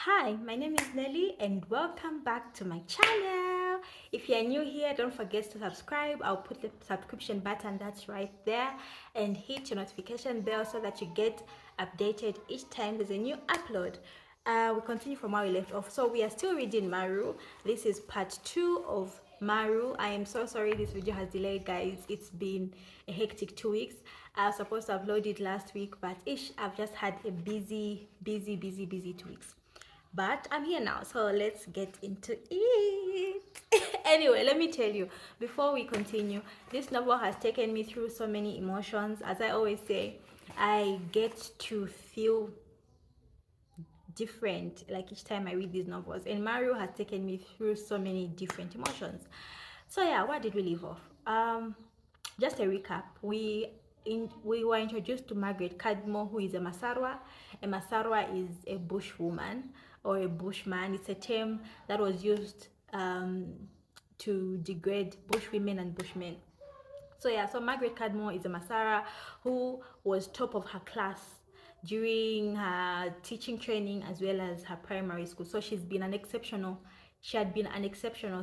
Hi, my name is Nelly and welcome back to my channel. If you're new here, don't forget to subscribe. I'll put the subscription button that's right there and hit your notification bell so that you get updated each time there's a new upload. We continue from where we left off. So we are still reading Maru. This is part 2 of Maru. I am so sorry this video has delayed, guys. It's been a hectic 2 weeks. I was supposed to upload it last week, but I've just had a busy 2 weeks. But I'm here now, so let's get into it. Anyway, let me tell you, before we continue, this novel has taken me through so many emotions. As I always say, I get to feel different like each time I read these novels, and Mario has taken me through so many different emotions. So yeah, where did we leave off? Just a recap. We were introduced to Margaret Cadmore, who is a Masarwa. A Masarwa is a bushwoman or a bushman. It's a term that was used to degrade bushwomen and bushmen. So yeah, so Margaret Cadmore is a Masara who was top of her class during her teaching training as well as her primary school. So she had been an exceptional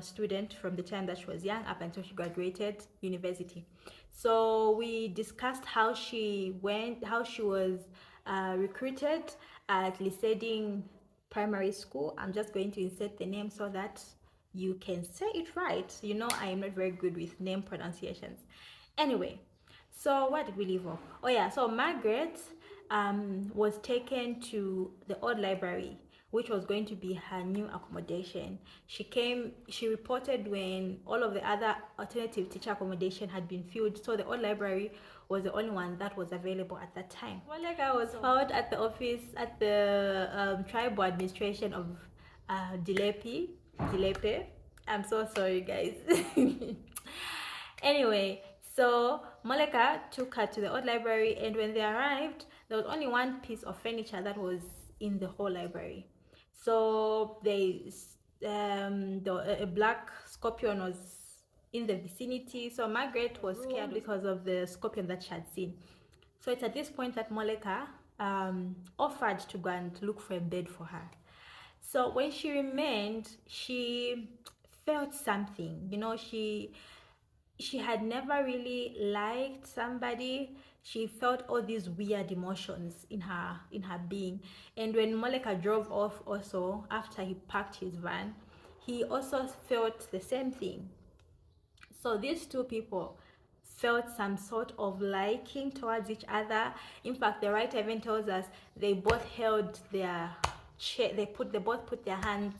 student from the time that she was young up until she graduated university. So we discussed how she was recruited at Liseding Primary School. I'm just going to insert the name so that you can say it right. You know, I am not very good with name pronunciations. Anyway, so where did we leave off? Oh yeah, so Margaret was taken to the old library, which was going to be her new accommodation. She reported when all of the other alternative teacher accommodation had been filled, so the old library was the only one that was available at that time. Moleka was found at the office, at the tribal administration of Dilepe. I'm so sorry, guys. Anyway, so Moleka took her to the old library, and when they arrived, there was only one piece of furniture that was in the whole library. So a black scorpion was in the vicinity. So Margaret was scared because of the scorpion that she had seen. So it's at this point that Moleka offered to go and look for a bed for her. So when she remained, she felt something. You know, she had never really liked somebody. She felt all these weird emotions in her being. And when Moleka drove off also after he parked his van, he also felt the same thing. So these two people felt some sort of liking towards each other. In fact, the writer even tells us they both held their they both put their hands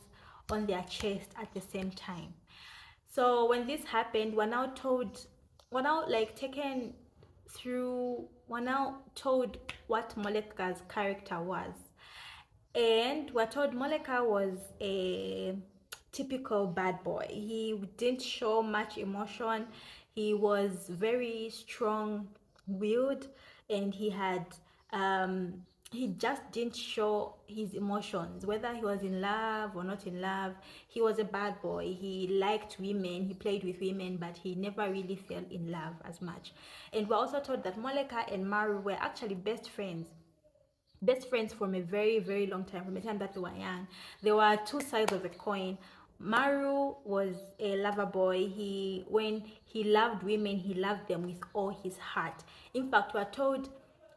on their chest at the same time. So when this happened, we're now told what Moleka's character was. And we're told Moleka was a typical bad boy. He didn't show much emotion. He was very strong-willed, and he just didn't show his emotions, whether he was in love or not in love. He was a bad boy. He liked women, he played with women, but he never really fell in love as much. And we're also told that Moleka and Maru were actually best friends from a very long time, from the time that they were young. There were two sides of the coin. Maru was a lover boy. When he loved women, he loved them with all his heart. In fact, we are told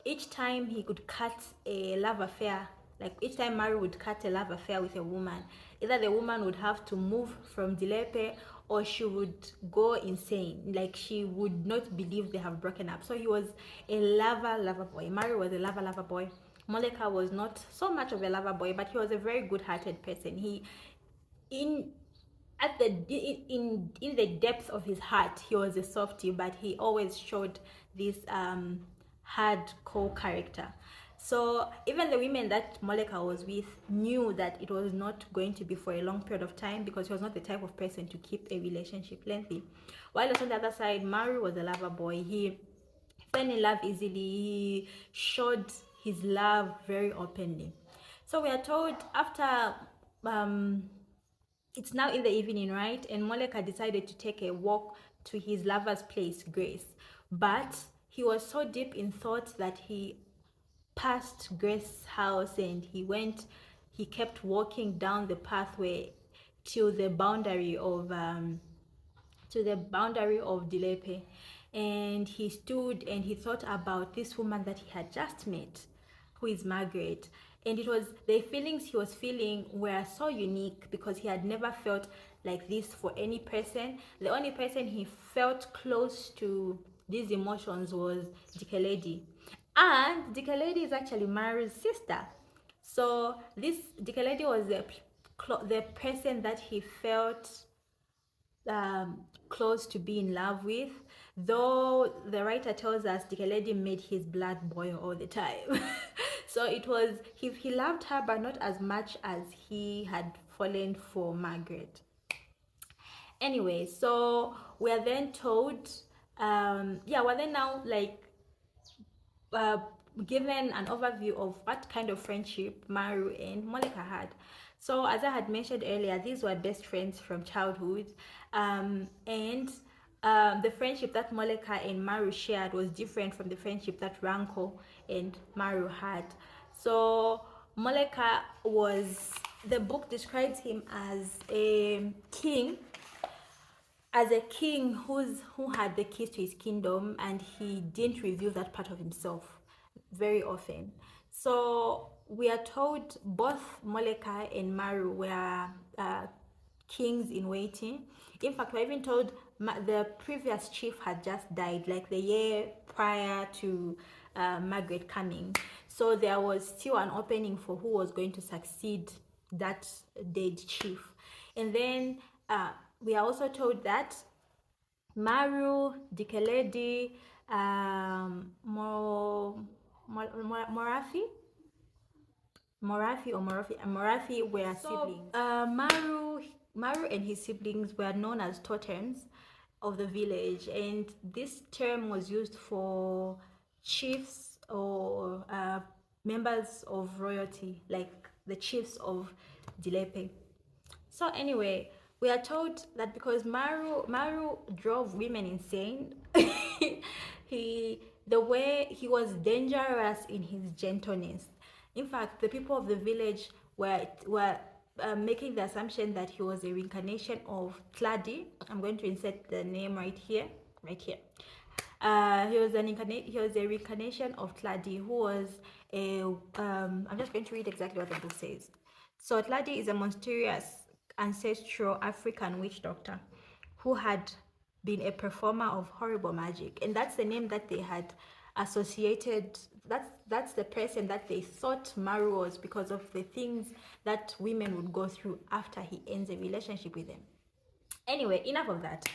each time he could cut a love affair, like each time Maru would cut a love affair with a woman, either the woman would have to move from Dilepe or she would go insane. Like, she would not believe they have broken up. So he was a lover boy. Maru was a lover boy. Moleka was not so much of a lover boy, but he was a very good-hearted person. In the depths of his heart, he was a softie, but he always showed this hardcore character. So even the women that Moleka was with knew that it was not going to be for a long period of time, because he was not the type of person to keep a relationship lengthy. While on the other side, Maru was a lover boy. He fell in love easily. He showed his love very openly. So we are told after it's now in the evening, right? And Moleka decided to take a walk to his lover's place, Grace. But he was so deep in thought that he passed Grace's house and he he kept walking down the pathway to the boundary of Dilepe, and he stood and he thought about this woman that he had just met, who is Margaret. And it was the feelings he was feeling were so unique because he had never felt like this for any person. The only person he felt close to these emotions was Dikeledi. And Dikeledi is actually Maru's sister. So this Dikeledi was the person that he felt close to be in love with, though the writer tells us Dikeledi made his blood boil all the time. So it was he loved her, but not as much as he had fallen for Margaret. Anyway, so we're then told we're then now like uh, given an overview of what kind of friendship Maru and Moleka had. So as I had mentioned earlier, these were best friends from childhood, and the friendship that Moleka and Maru shared was different from the friendship that Rango and Maru had. So Moleka the book describes him as a king, who had the keys to his kingdom, and he didn't reveal that part of himself very often. So we are told both Moleka and Maru were kings in waiting. In fact, we're even told the previous chief had just died, like the year prior to Margaret coming. So there was still an opening for who was going to succeed that dead chief. And then we are also told that Maru, Dikeledi, Morafi, Morafi were siblings. Maru and his siblings were known as totems of the village, and this term was used for chiefs or members of royalty, like the chiefs of Dilepe. So anyway, we are told that because Maru drove women insane, the way he was dangerous in his gentleness. In fact, the people of the village were making the assumption that he was a reincarnation of Tladi. I'm going to insert the name right here. He was a reincarnation of Tladi, who was a I'm just going to read exactly what the book says. So Tladi is a mysterious ancestral African witch doctor who had been a performer of horrible magic, and that's the name that they had associated. That's the person that they thought Maru was, because of the things that women would go through after he ends a relationship with them. Anyway, enough of that.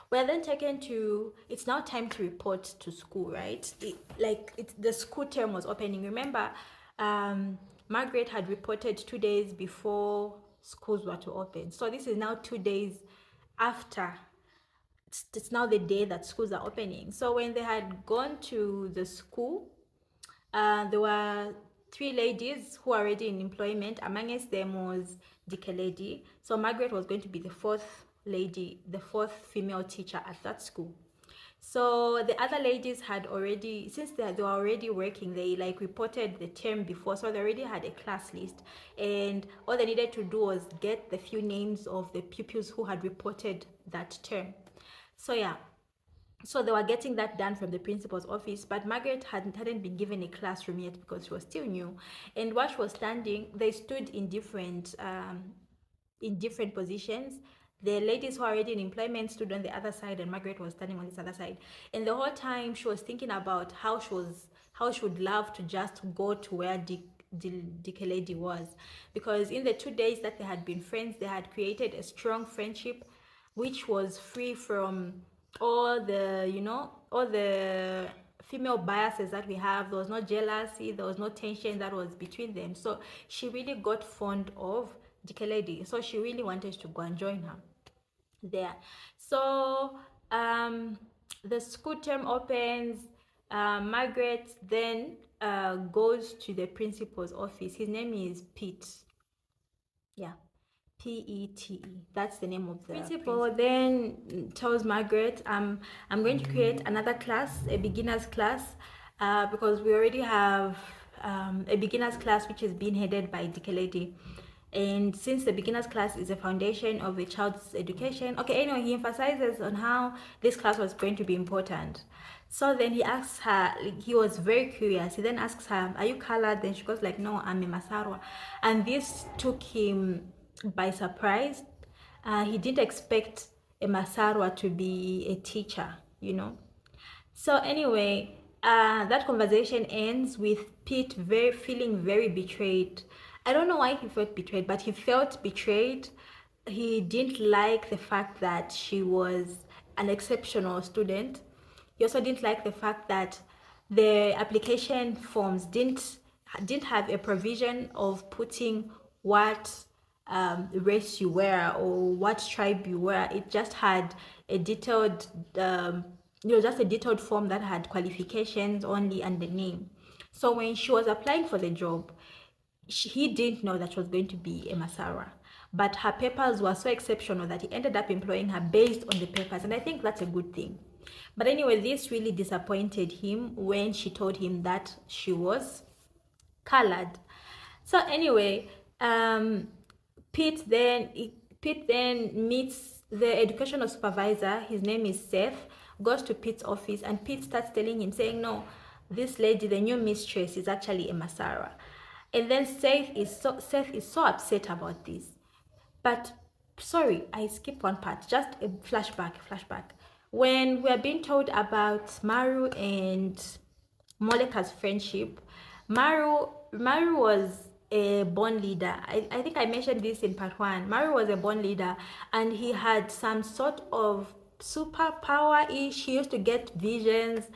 We're then taken to, it's now time to report to school, right? The school term was opening. Remember, Margaret had reported 2 days before schools were to open. So this is now 2 days after. It's now the day that schools are opening. So when they had gone to the school, there were 3 ladies who are already in employment. Amongst them was Dikeledi. So Margaret was going to be the fourth female teacher at that school. So the other ladies had already, since they were already working, they like reported the term before, so they already had a class list, and all they needed to do was get the few names of the pupils who had reported that term. So yeah, so they were getting that done from the principal's office, but Margaret hadn't been given a classroom yet because she was still new. And while she was standing, they stood in different positions. The ladies who are already in employment stood on the other side, and Margaret was standing on this other side. And the whole time she was thinking about how she would love to just go to where Dikeledi was, because in the 2 days that they had been friends, they had created a strong friendship, which was free from all the female biases that we have. There was no jealousy, there was no tension that was between them. So she really got fond of Dikeledi, so she really wanted to go and join her there. So the school term opens. Margaret then goes to the principal's office. His name is Pete. Yeah, Pete. That's the name of the principal. Then tells Margaret, I'm going to create another class, a beginner's class, because we already have a beginner's class which is being headed by Dikeledi. And since the beginner's class is a foundation of a child's education, okay, anyway, he emphasizes on how this class was going to be important. So then he asks her, he was very curious. He then asks her, are you colored? Then she goes like, no, I'm a Masarwa. And this took him by surprise. He didn't expect a Masarwa to be a teacher, you know. So anyway, that conversation ends with Pete feeling very betrayed. I don't know why he felt betrayed, but he felt betrayed. He didn't like the fact that she was an exceptional student. He also didn't like the fact that the application forms didn't have a provision of putting what race you were or what tribe you were. It just had a detailed just a detailed form that had qualifications only and the name. So when she was applying for the job, he didn't know that she was going to be a Masara, but her papers were so exceptional that he ended up employing her based on the papers, and I think that's a good thing. But anyway, this really disappointed him when she told him that she was colored. So anyway, Pete then meets the educational supervisor. His name is Seth. Goes to Pete's office, and Pete starts telling him, saying, no, this lady, the new mistress, is actually a Masara. And then Seth is so upset about this. But sorry, I skipped one part. Just a flashback. When we are being told about Maru and Moleka's friendship, Maru was a born leader. I think I mentioned this in part 1. Maru was a born leader, and he had some sort of superpower-ish. He used to get visions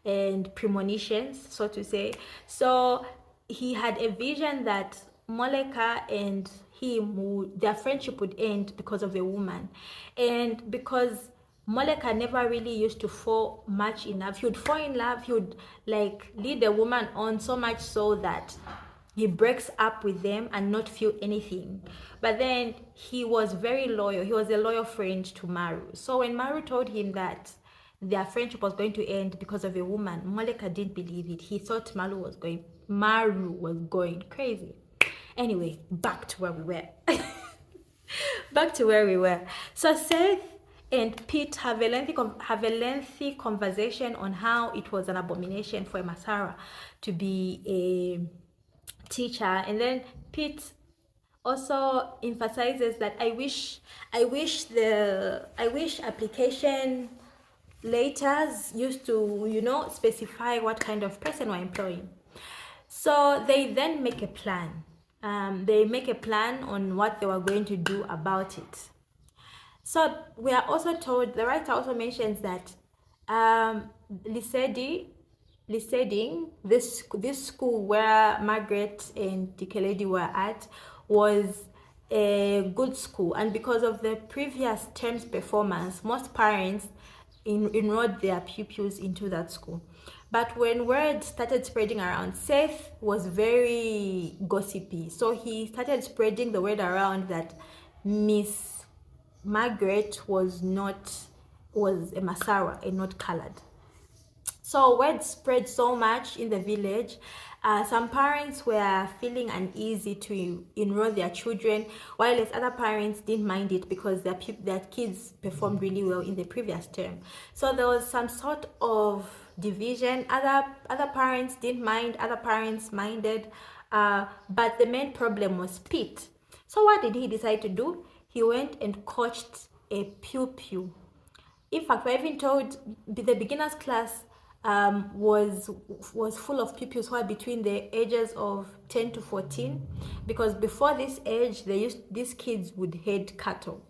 and premonitions, so to say. So he had a vision that Moleka and him, their friendship would end because of a woman. And because Moleka never really used to fall much in love, he would fall in love, he would like lead a woman on so much so that he breaks up with them and not feel anything. But then he was very loyal. He was a loyal friend to Maru. So when Maru told him that their friendship was going to end because of a woman, Moleka didn't believe it. He thought Maru was going crazy. Anyway, back to where we were. So Seth and Pete have a lengthy conversation on how it was an abomination for a Masara to be a teacher, and then Pete also emphasizes that I wish application letters used to specify what kind of person we're employing. So they then make a plan. They make a plan on what they were going to do about it. So we are also told, the writer also mentions that Liseding, this school where Margaret and Dikeledi were at, was a good school, and because of the previous term's performance, most parents enrolled their pupils into that school. But when word started spreading around, Seth was very gossipy, so he started spreading the word around that Miss Margaret was a Masara and not colored. So word spread so much in the village. Some parents were feeling uneasy to enroll their children, while other parents didn't mind it because their kids performed really well in the previous term. So there was some sort of division. Other parents didn't mind, other parents minded, but the main problem was Pete. So what did he decide to do? He went and coached a pupil. In fact, we're even told the beginner's class was full of pupils who are between the ages of 10 to 14, because before this age, these kids would head cattle,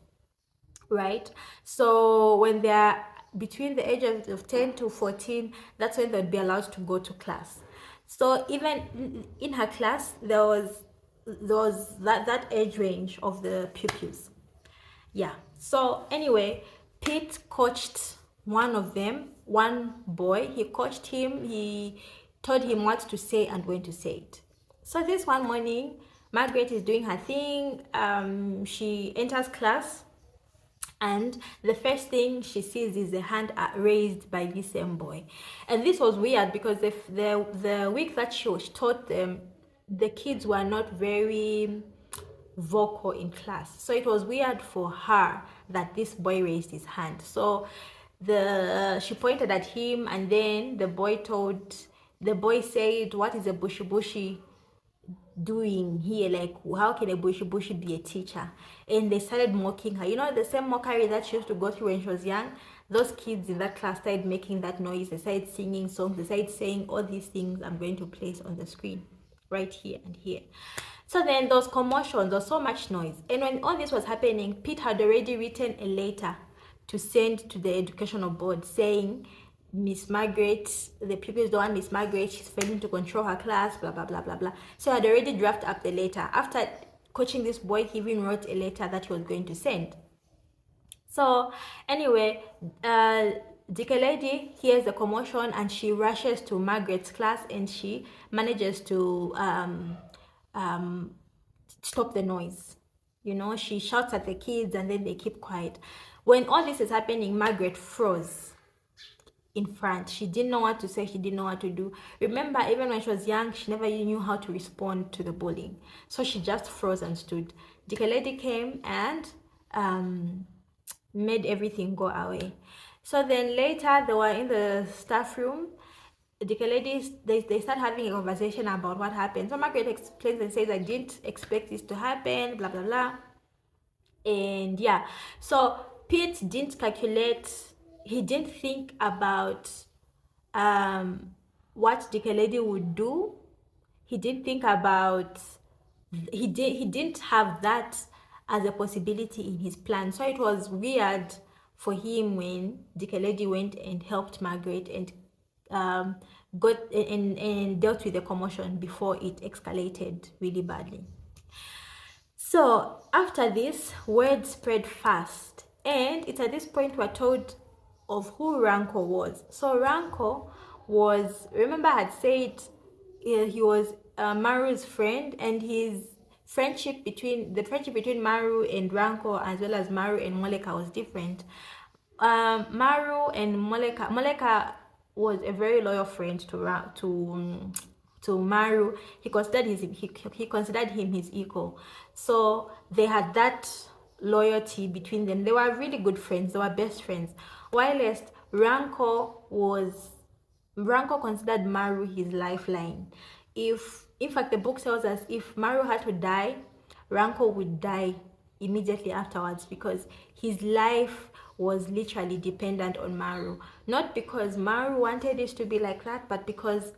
right? So when they're between the ages of 10 to 14, that's when they'd be allowed to go to class. So even in her class, there was that age range of the pupils. Yeah. So anyway, Pete coached one of them, one boy. He coached him. He told him what to say and when to say it. So this one morning, Margaret is doing her thing. She enters class, And the first thing she sees is a hand raised by this same boy. And this was weird because the week that she taught them, the kids were not very vocal in class. So it was weird for her that this boy raised his hand. So she pointed at him, and then the boy said, "What is a bushy bushy doing here? Like, how can a bushy bushy be a teacher?" And they started mocking her. You know, the same mockery that she used to go through when she was young. Those kids in that class started making that noise. They started singing songs. They started saying all these things I'm going to place on the screen right here and here. So then those commotions, there was so much noise. And when all this was happening, Pete had already written a letter to send to the educational board saying, "Miss Margaret, the pupils don't want Miss Margaret, she's failing to control her class, blah, blah, blah, blah, blah." So I had already drafted up the letter. After coaching this boy, he even wrote a letter that he was going to send. So anyway, Dicky Lady hears the commotion and she rushes to Margaret's class and she manages to stop the noise. You know, she shouts at the kids and then they keep quiet. When all this is happening, Margaret froze in front. She didn't know what to say. She didn't know what to do. Remember, even when she was young, she never knew how to respond to the bullying. So she just froze and stood. Dicky Lady came and made everything go away. So then later they were in the staff room. The ladies, they start having a conversation about what happened. So Margaret explains and says, "I didn't expect this to happen, blah, blah, blah." And yeah, so Pete didn't calculate, he didn't think about what the lady would do. He didn't think about, he didn't have that as a possibility in his plan. So it was weird for him when the lady went and helped Margaret and got and dealt with the commotion before it escalated really badly. So after this, word spread fast, and it's at this point we're told of who Rango was. So Rango was, remember I had said he was Maru's friend, and his friendship between Maru and Rango, as well as Maru and Moleka, was different. Maru and Moleka was a very loyal friend to Maru. He considered him his equal. So they had that loyalty between them. They were really good friends. They were best friends. Whilst Rango considered Maru his lifeline. In fact, the book tells us if Maru had to die, Rango would die immediately afterwards because his life was literally dependent on Maru. Not because Maru wanted it to be like that, but because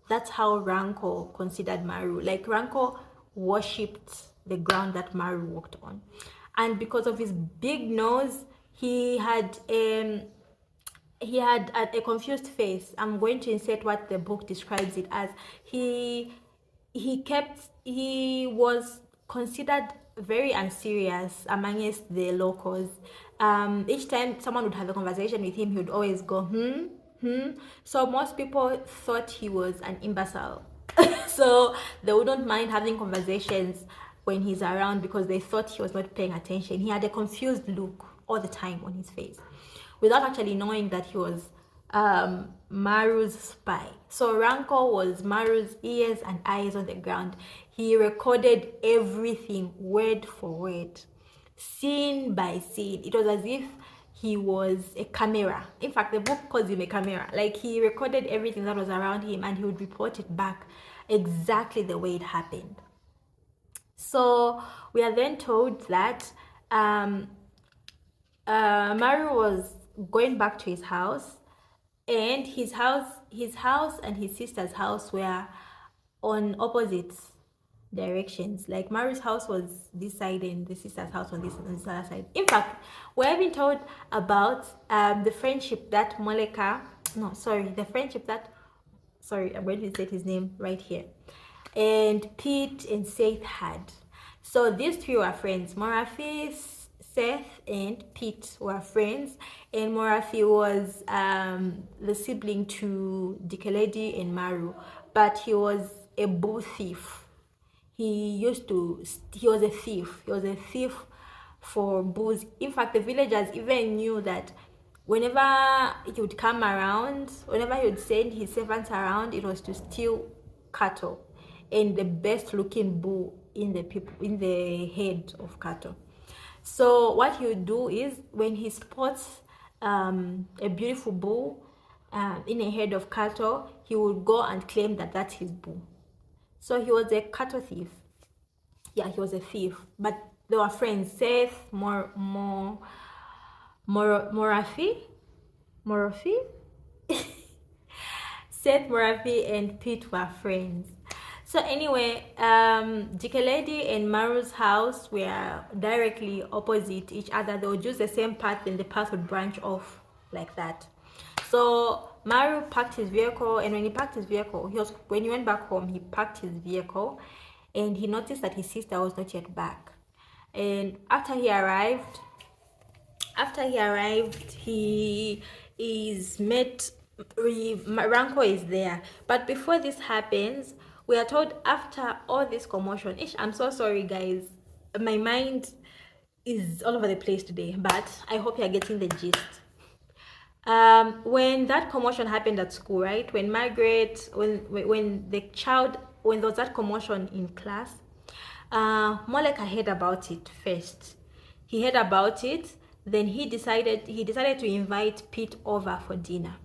that's how Rango considered Maru. Like, Rango worshipped the ground that Maru walked on. And because of his big nose, he had a confused face. I'm going to insert what the book describes it as. He was considered very unserious amongst the locals. Each time someone would have a conversation with him, he would always go, So most people thought he was an imbecile. So they wouldn't mind having conversations when he's around because they thought he was not paying attention. He had a confused look all the time on his face without actually knowing that he was Maru's spy. So Rango was Maru's ears and eyes on the ground. He recorded everything word for word, scene by scene. It was as if he was a camera. In fact, the book calls him a camera. Like, he recorded everything that was around him and he would report it back exactly the way it happened. So we are then told that Maru was going back to his house, and his house and his sister's house were on opposite directions. Like, Maru's house was this side and the sister's house on this other side. In fact, we're even told about the friendship that I'm going to say his name right here, and Pete and Seth had. So these three were friends. Morafi, Seth, and Pete were friends, and Morafi was the sibling to Dikeledi and Maru, but he was a bull thief. He was a thief for bulls. In fact, the villagers even knew that whenever he would come around, whenever he would send his servants around, it was to steal cattle and the best looking bull in the head of cattle. So what he would do is when he spots a beautiful bull in a head of cattle, he would go and claim that that's his bull. So he was a cattle thief. Yeah, he was a thief, but they were friends. Seth, Morafi, Seth, Morafi, and Pete were friends. So anyway, Jikeledi and Maru's house were directly opposite each other. They would use the same path, and the path would branch off like that. So Maru parked his vehicle, and when he parked his vehicle, when he went back home, he parked his vehicle, and he noticed that his sister was not yet back. And after he arrived, he is met. Rango is there, but before this happens, we are told after all this commotion. I'm so sorry, guys. My mind is all over the place today, but I hope you're getting the gist. When that commotion happened at school, right? When there was that commotion in class, Moleka heard about it first. He heard about it, then he decided to invite Pete over for dinner.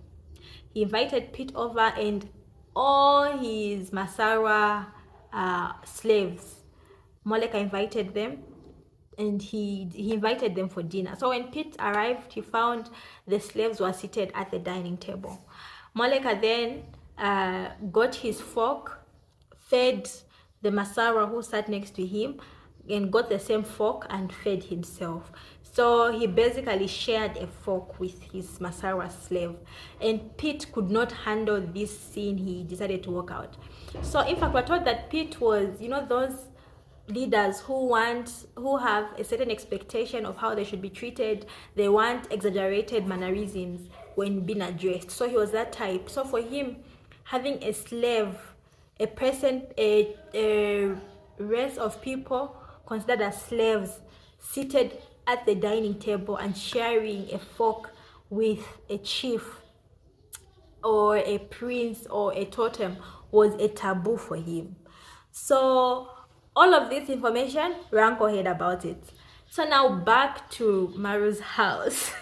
He invited Pete over and all his Masara slaves. Moleka invited them, and he invited them for dinner. So when Pete arrived, he found the slaves were seated at the dining table. Moleka then got his fork, fed the Masara who sat next to him, and got the same fork and fed himself. So he basically shared a fork with his Masara slave, and Pete could not handle this scene. He decided to walk out. So in fact, we're told that Pete was, those leaders who have a certain expectation of how they should be treated. They want exaggerated mannerisms when being addressed. So he was that type. So for him, having a slave, a person, a race of people considered as slaves, seated at the dining table and sharing a fork with a chief or a prince or a totem was a taboo for him. So all of this information, Rango heard about it. So now back to Maru's house.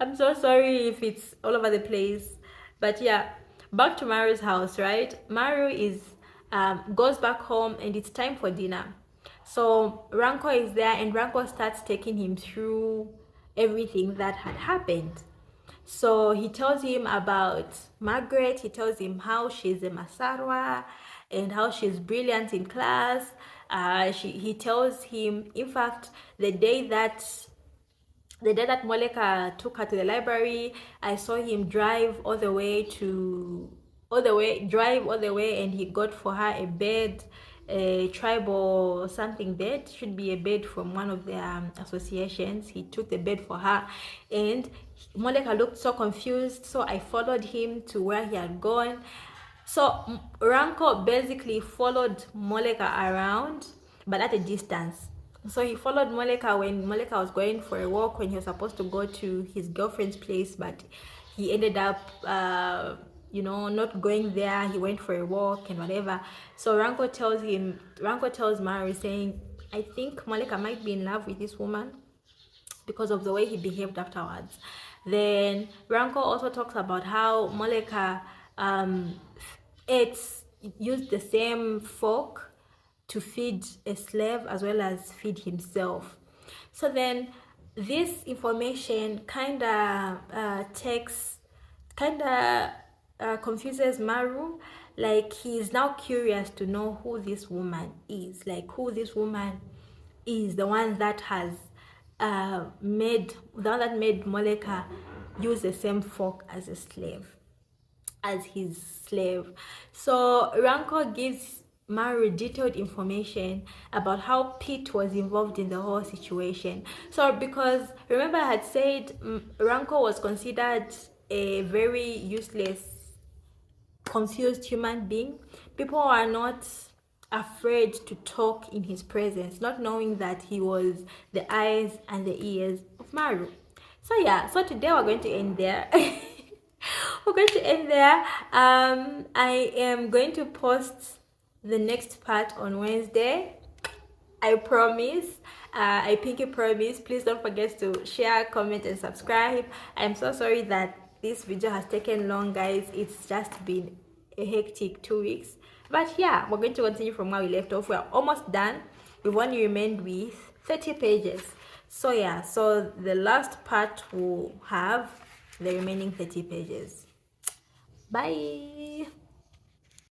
I'm so sorry if it's all over the place, but yeah, back to Maru's house, right? Maru goes back home and it's time for dinner. So Rango is there, and Rango starts taking him through everything that had happened. So he tells him about Margaret. He tells him how she's a Masarwa and how she's brilliant in class. He tells him, in fact, the day that Moleka took her to the library, I saw him drive all the way, and he got for her a bed, a tribal something bed. Should be a bed from one of the associations. He took the bed for her, and Moleka looked so confused. So I followed him to where he had gone. So Rango basically followed Moleka around, but at a distance. So he followed Moleka when Moleka was going for a walk, when he was supposed to go to his girlfriend's place, but he ended up not going there. He went for a walk and whatever. So Rango tells Maru, saying, I think Moleka might be in love with this woman because of the way he behaved afterwards. Then Rango also talks about how Moleka used the same fork to feed a slave as well as feed himself. So then this information kind of confuses Maru. Like, he is now curious to know who this woman is, the one that has made Moleka use the same fork as his slave. So Rango gives Maru detailed information about how Pete was involved in the whole situation. So because remember I had said Rango was considered a very useless, confused human being. People are not afraid to talk in his presence, not knowing that he was the eyes and the ears of Maru. So yeah, so today we're going to end there. We're going to end there. I am going to post the next part on Wednesday. I promise. I pinky promise. Please don't forget to share, comment, and subscribe. I'm so sorry that this video has taken long, guys. It's just been a hectic 2 weeks. But yeah, we're going to continue from where we left off. We're almost done. We've only remained with 30 pages. So yeah, so the last part will have the remaining 30 pages. Bye.